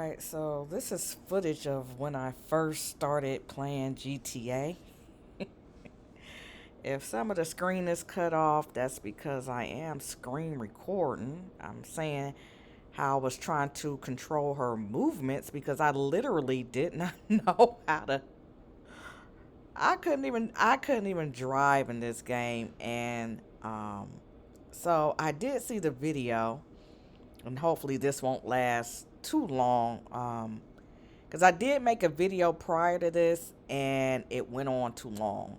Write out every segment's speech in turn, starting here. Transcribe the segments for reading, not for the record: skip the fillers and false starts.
Alright, so this is footage of when I first started playing GTA. If some of the screen is cut off, that's because I am screen recording. I'm saying how I was trying to control her movements because I literally did not know how to. I couldn't even drive in this game, and so I did see the video, and hopefully this won't last too long. Because I did make a video prior to this and it went on too long.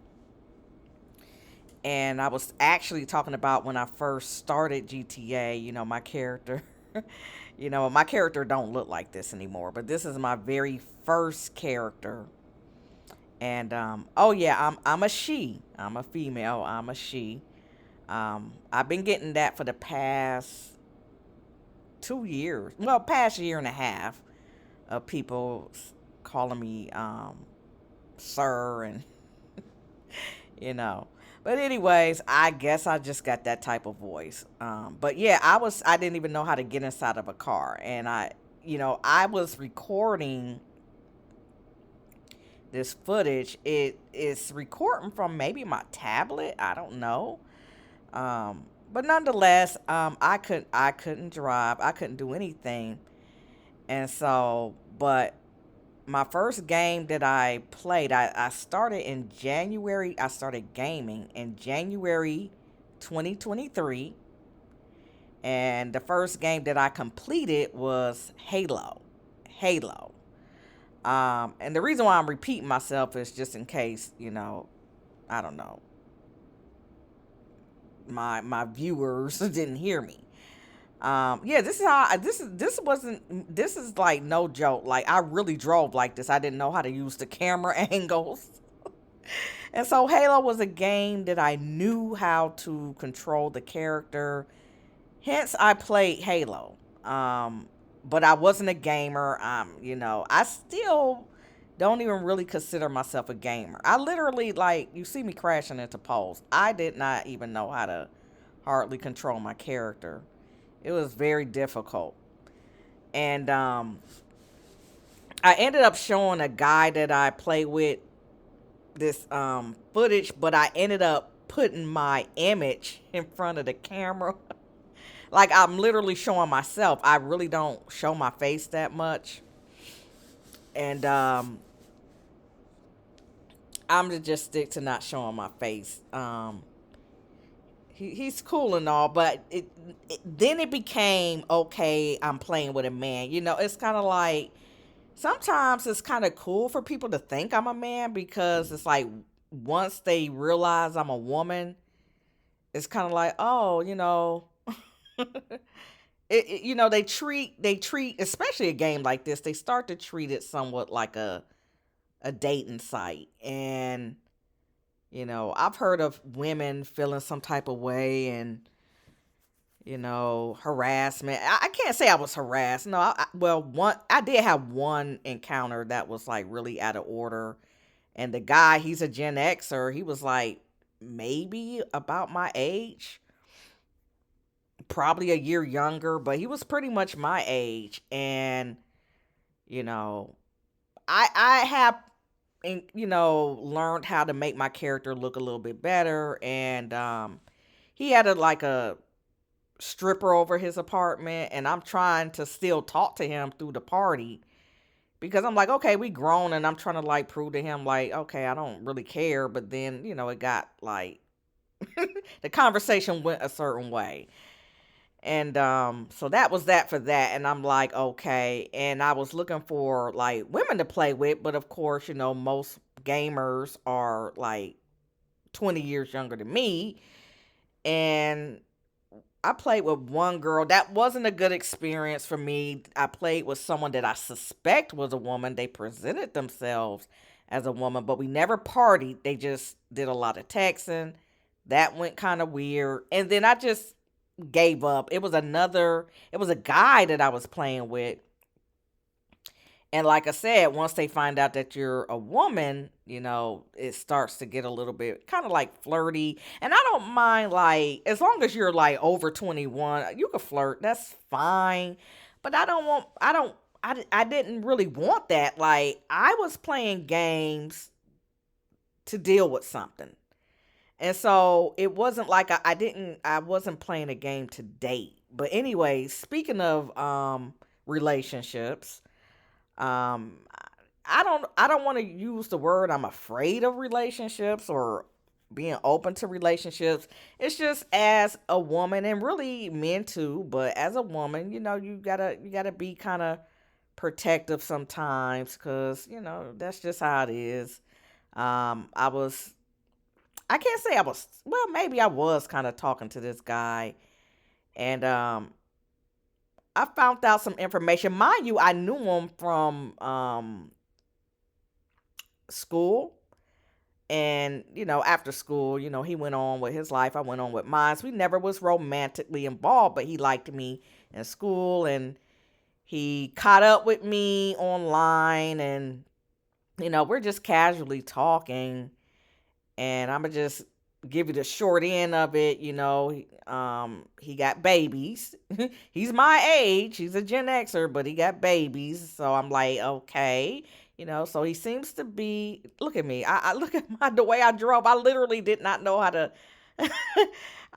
And I was actually talking about when I first started GTA, my character. My character don't look like this anymore, but this is my very first character. And oh yeah, I'm a she. I'm a female. I'm a she. I've been getting that for the past 2 years. Well, past year and a half of people calling me sir and you know. But anyways, I guess I just got that type of voice. But yeah, I didn't even know how to get inside of a car, and I was recording this footage. It is recording from maybe my tablet. I don't know. But nonetheless, I couldn't drive. I couldn't do anything, and so but my first game that I played, I started in January. I started gaming in January 2023. And the first game that I completed was Halo. Halo. And the reason why I'm repeating myself is just in case, I don't know, my viewers didn't hear me. Yeah, this is how this is like no joke. Like I really drove like this. I didn't know how to use the camera angles. And so Halo was a game that I knew how to control the character. Hence I played Halo. But I wasn't a gamer. I still don't even really consider myself a gamer. I literally, like, you see me crashing into poles. I did not even know how to hardly control my character. It was very difficult. And I ended up showing a guy that I play with this footage, but I ended up putting my image in front of the camera. Like I'm literally showing myself. I really don't show my face that much. And I'm to just stick to not showing my face. He's cool and all, but then it became okay. I'm playing with a man. It's kind of like sometimes it's kind of cool for people to think I'm a man because it's like once they realize I'm a woman, it's kind of like they treat especially a game like this. They start to treat it somewhat like a dating site, and I've heard of women feeling some type of way and, harassment. I can't say I was harassed. No, I did have one encounter that was like really out of order. And the guy, he's a Gen Xer. He was like maybe about my age, probably a year younger, but he was pretty much my age. And, you know, I have learned how to make my character look a little bit better. And he had a stripper over his apartment, and I'm trying to still talk to him through the party because I'm like, okay, we grown, and I'm trying to like prove to him like, okay, I don't really care. But then it got like the conversation went a certain way. And so that was that for that. And I'm like, okay. And I was looking for like women to play with, but of course, most gamers are like 20 years younger than me. And I played with one girl. That wasn't a good experience for me. I played with someone that I suspect was a woman. They presented themselves as a woman, but we never partied. They just did a lot of texting. That went kind of weird. And then I just gave up. It was a guy that I was playing with. And like I said, once they find out that you're a woman, it starts to get a little bit kind of like flirty. And I don't mind, like, as long as you're like over 21, you can flirt. That's fine. But I didn't really want that. Like, I was playing games to deal with something. And so it wasn't like I wasn't playing a game to date. But anyway, speaking of relationships, um I don't want to use the word I'm afraid of relationships or being open to relationships. It's just as a woman, and really men too, but as a woman, you gotta be kind of protective sometimes, because that's just how it is. I was, I can't say I was, well, maybe I was kind of talking to this guy, and I found out some information. Mind you, I knew him from school. And, after school, he went on with his life. I went on with mine. So we never was romantically involved, but he liked me in school, and he caught up with me online, and, we're just casually talking. And I'm going to just give you the short end of it. He got babies. He's my age. He's a Gen Xer, but he got babies. So I'm like, okay. So he seems to be. Look at me. I look at the way I drove. I literally did not know how to.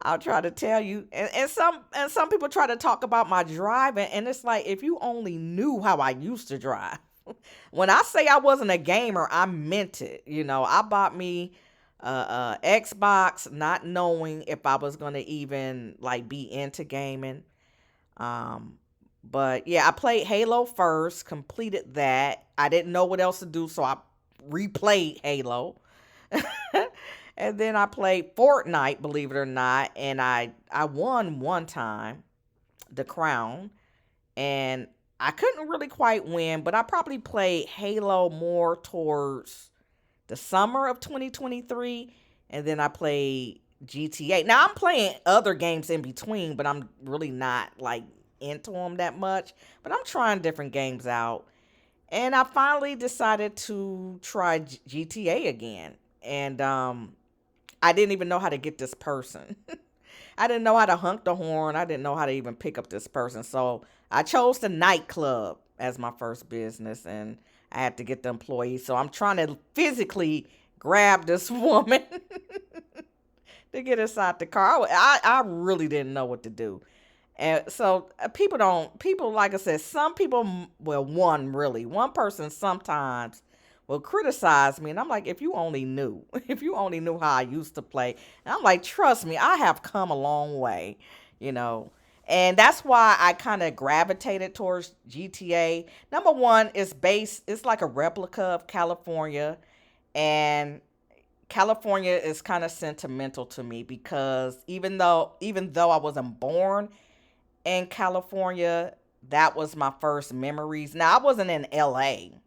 I'll try to tell you. And some people try to talk about my driving, and it's like, if you only knew how I used to drive. When I say I wasn't a gamer, I meant it. I bought me Xbox, not knowing if I was gonna even like be into gaming. Um, but yeah, I played Halo first, completed that. I didn't know what else to do, so I replayed Halo. And then I played Fortnite, believe it or not, and I won one time the crown, and I couldn't really quite win, but I probably played Halo more towards the summer of 2023, and then I played GTA. Now I'm playing other games in between, but I'm really not like into them that much. But I'm trying different games out, and I finally decided to try GTA again. And I didn't even know how to get this person. I didn't know how to honk the horn. I didn't know how to even pick up this person. So I chose the nightclub as my first business, and I had to get the employees. So I'm trying to physically grab this woman to get us out the car. I really didn't know what to do. And so people, like I said, some people, well, one person sometimes will criticize me. And I'm like, if you only knew, if you only knew how I used to play. And I'm like, trust me, I have come a long way, you know. And that's why I kind of gravitated towards GTA. Number one, it's like a replica of California. And California is kind of sentimental to me, because even though I wasn't born in California, that was my first memories. Now, I wasn't in LA,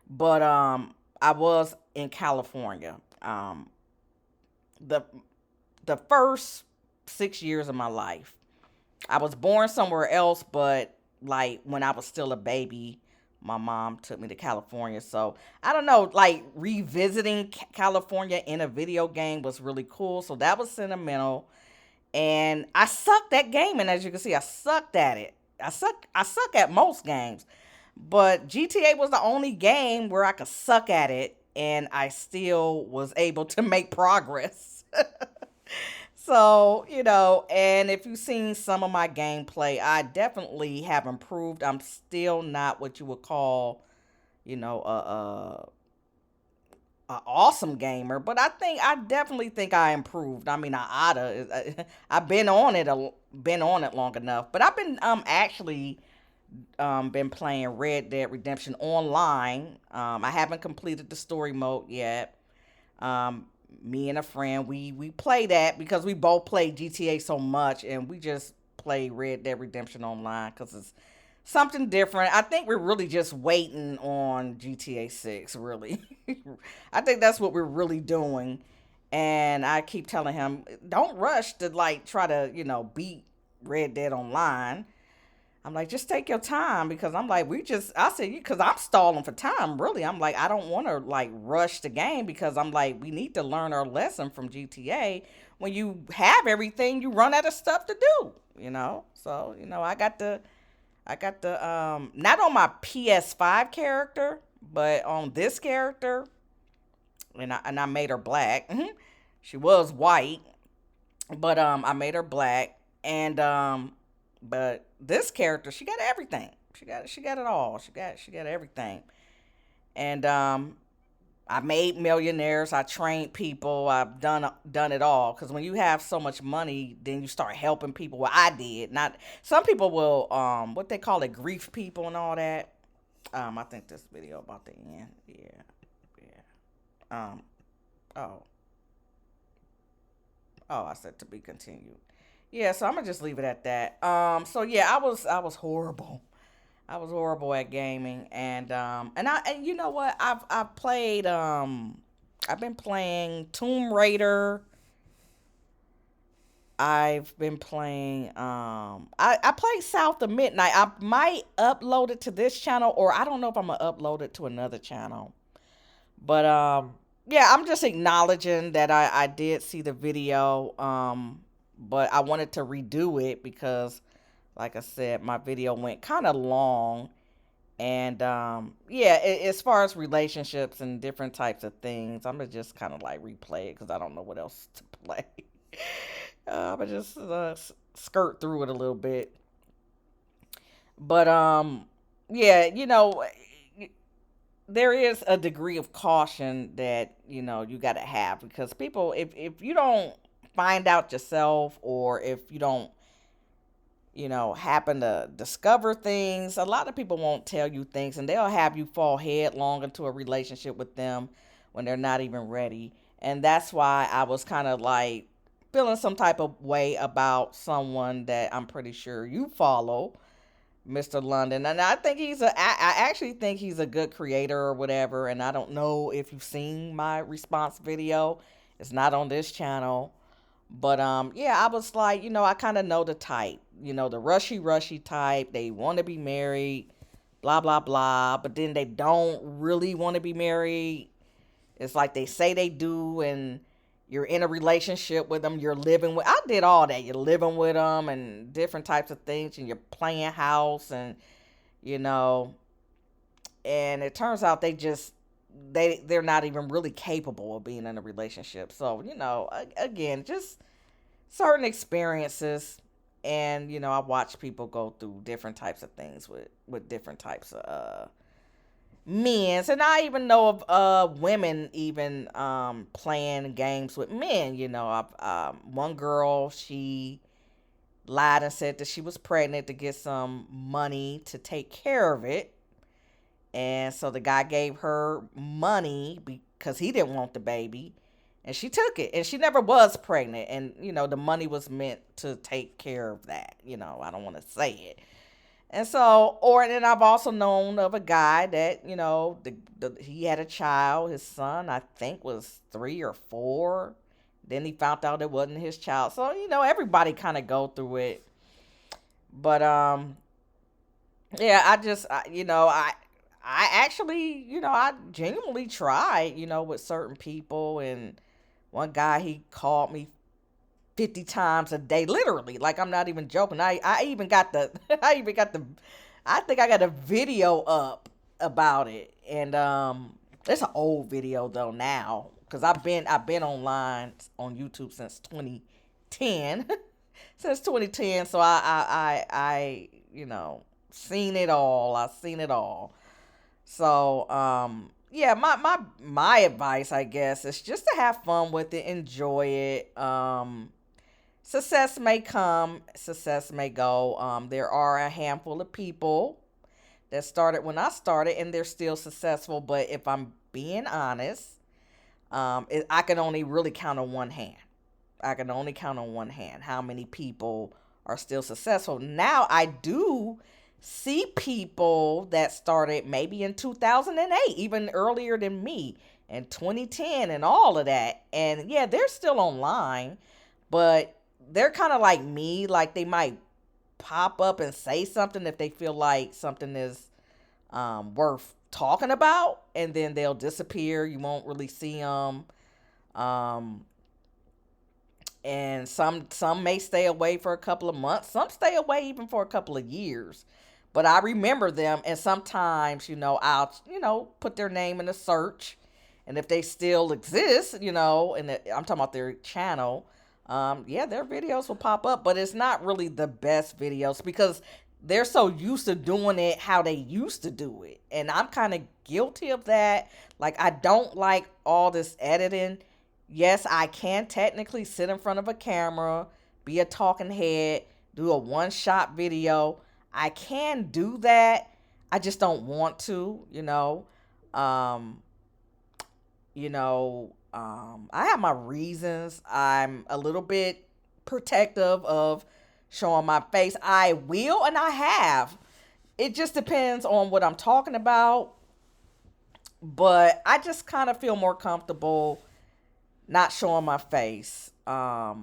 but I was in California. The the first 6 years of my life. I was born somewhere else, but like when I was still a baby, my mom took me to California. So I don't know, like revisiting California in a video game was really cool. So that was sentimental. And I sucked at gaming, as you can see. I sucked at it. I suck at most games. But GTA was the only game where I could suck at it and I still was able to make progress. So, and if you've seen some of my gameplay, I definitely have improved. I'm still not what you would call, a awesome gamer, but I definitely think I improved. I mean, I oughta. I've been on it long enough. But I've been actually been playing Red Dead Redemption online. I haven't completed the story mode yet. Um, Me and a friend, we play that because we both play GTA so much, and we just play Red Dead Redemption online because it's something different. I think we're really just waiting on GTA 6, really. I think that's what we're really doing. And I keep telling him, don't rush to like try to, beat Red Dead online. I'm like, just take your time, because I'm like, I said, because I'm stalling for time, really. I'm like, I don't want to like rush the game, because I'm like, we need to learn our lesson from GTA. When you have everything, you run out of stuff to do, So, I got the not on my PS5 character, but on this character, and I made her black. She was white, but I made her black, and but this character, she got everything. She got it all. She got everything, and I made millionaires. I trained people. I've done it all. Because when you have so much money, then you start helping people. Well, I did. Not some people will what they call it, grief people and all that. I think this video about to end. Yeah, yeah. Oh, oh, I said to be continued. Yeah, so I'm gonna just leave it at that. So yeah, I was horrible. I was horrible at gaming, and you know what? I've played I've been playing Tomb Raider. I've been playing I played South of Midnight. I might upload it to this channel, or I don't know if I'm gonna upload it to another channel. But yeah, I'm just acknowledging that I did see the video. But I wanted to redo it because like I said, my video went kind of long. And yeah, as far as relationships and different types of things, I'm gonna just kind of like replay it because I don't know what else to play. I'm gonna just skirt through it a little bit. But yeah, there is a degree of caution that you got to have, because people, if you don't find out yourself, or if you don't happen to discover things, a lot of people won't tell you things, and they'll have you fall headlong into a relationship with them when they're not even ready. And that's why I was kind of like feeling some type of way about someone that I'm pretty sure you follow, Mr. London. And I actually think he's a good creator or whatever. And I don't know if you've seen my response video. It's not on this channel. But yeah, I was like, I kind of know the type, the rushy type. They want to be married, blah blah blah, but then they don't really want to be married. It's like they say they do, and you're in a relationship with them. You're living with. I did all that. You're living with them and different types of things, and you're playing house, and you know, and it turns out they're not even really capable of being in a relationship. So again, just certain experiences, and I watch people go through different types of things with different types of men. And I even know of women even playing games with men. One girl, she lied and said that she was pregnant to get some money to take care of it. And so the guy gave her money because he didn't want the baby. And she took it. And she never was pregnant. And, the money was meant to take care of that. I don't want to say it. And so, and then I've also known of a guy that, he had a child. His son, I think, was 3 or 4. Then he found out it wasn't his child. So, everybody kind of go through it. But, yeah, I actually, I genuinely tried, with certain people. And one guy, he called me 50 times a day, literally. Like, I'm not even joking. I even got the, I think I got a video up about it. And, it's an old video though now. Cause I've been online on YouTube since 2010, since 2010. So I seen it all. I've seen it all. So, yeah, my advice, I guess, is just to have fun with it, enjoy it. Success may come, success may go. There are a handful of people that started when I started, and they're still successful. But if I'm being honest, I can only really count on one hand. I can only count on one hand how many people are still successful. Now, I do see people that started maybe in 2008, even earlier than me, in 2010 and all of that. And yeah, they're still online, but they're kind of like me. Like, they might pop up and say something if they feel like something is worth talking about, and then they'll disappear. You won't really see them. And some may stay away for a couple of months. Some stay away even for a couple of years. but I remember them. And sometimes, I'll, put their name in a search. And if they still exist, and I'm talking about their channel, yeah, their videos will pop up. But it's not really the best videos because they're so used to doing it how they used to do it. And I'm kind of guilty of that. Like, I don't like all this editing. Yes, I can technically sit in front of a camera, be a talking head, do a one shot video. I can do that. I just don't want to, Um, I have my reasons. I'm a little bit protective of showing my face. I will and I have. It just depends on what I'm talking about, but I just kind of feel more comfortable not showing my face. I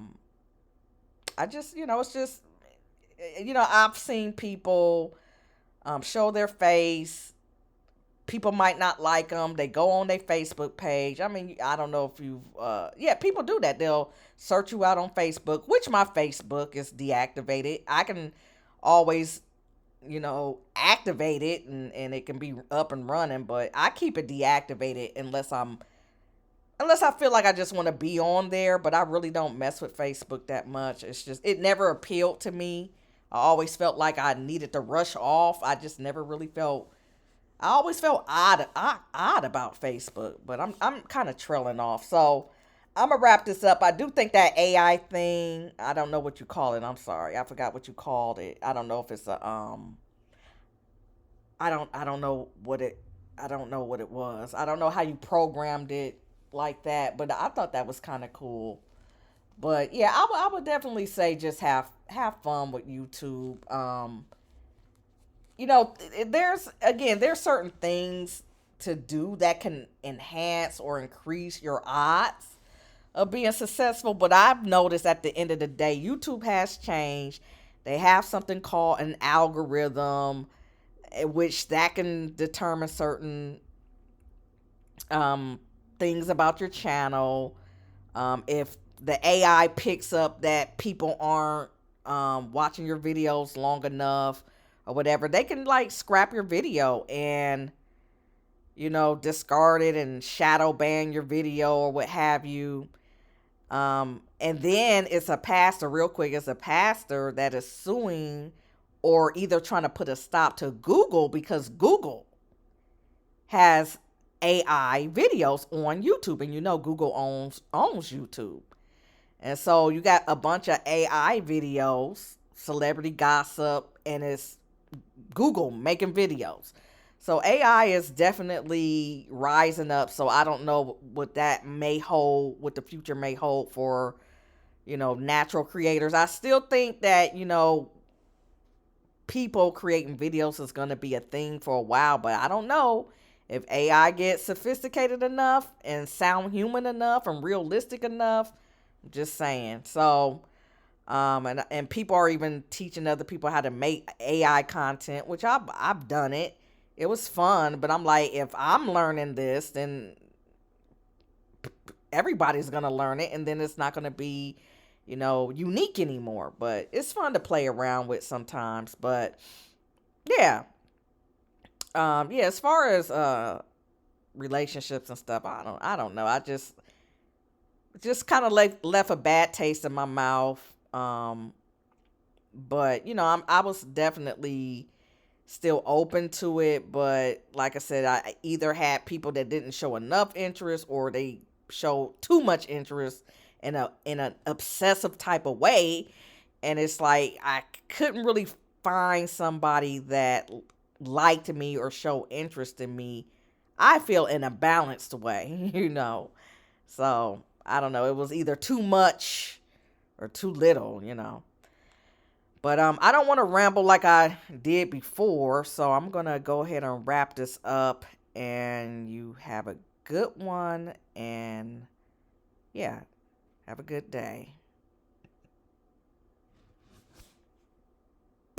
just, it's just, I've seen people show their face. People might not like them. They go on their Facebook page. I mean, I don't know if you've, yeah, people do that. They'll search you out on Facebook, which my Facebook is deactivated. I can always, activate it and it can be up and running, but I keep it deactivated unless I feel like I just want to be on there, but I really don't mess with Facebook that much. It's just, it never appealed to me. I always felt like I needed to rush off. I just never really felt, I always felt odd about Facebook, but I'm kind of trailing off. So I'm gonna wrap this up. I do think that AI thing, I don't know what you call it. I'm sorry. I forgot what you called it. I don't know if it's a, I don't know what it, I don't know what it was. I don't know how you programmed it like that, but I thought that was kind of cool. But yeah, I would definitely say just have fun with YouTube. There's certain things to do that can enhance or increase your odds of being successful. But I've noticed at the end of the day, YouTube has changed. They have something called an algorithm, which that can determine certain um, things about your channel. If the AI picks up that people aren't watching your videos long enough or whatever, they can like scrap your video and discard it and shadow ban your video or what have you. And then it's a pastor, real quick, it's a pastor that is suing or either trying to put a stop to Google because Google has AI videos on YouTube, and Google owns YouTube. And so you got a bunch of AI videos, celebrity gossip, and it's Google making videos. So AI is definitely rising up. So I don't know what that may hold, what the future may hold for, natural creators. I still think that, people creating videos is going to be a thing for a while, but I don't know if AI gets sophisticated enough and sound human enough and realistic enough. I'm just saying. So, and people are even teaching other people how to make AI content, which I've done it. It was fun, but I'm like, if I'm learning this, then everybody's gonna learn it, and then it's not gonna be, unique anymore. But it's fun to play around with sometimes. But yeah, yeah. As far as relationships and stuff, I don't know. I just kind of left a bad taste in my mouth. But I was definitely still open to it, but like I said, I either had people that didn't show enough interest or they showed too much interest in an obsessive type of way, and it's like I couldn't really find somebody that liked me or show interest in me. I feel in a balanced way, So I don't know. It was either too much or too little. But I don't want to ramble like I did before, so I'm going to go ahead and wrap this up, and you have a good one, and yeah, have a good day.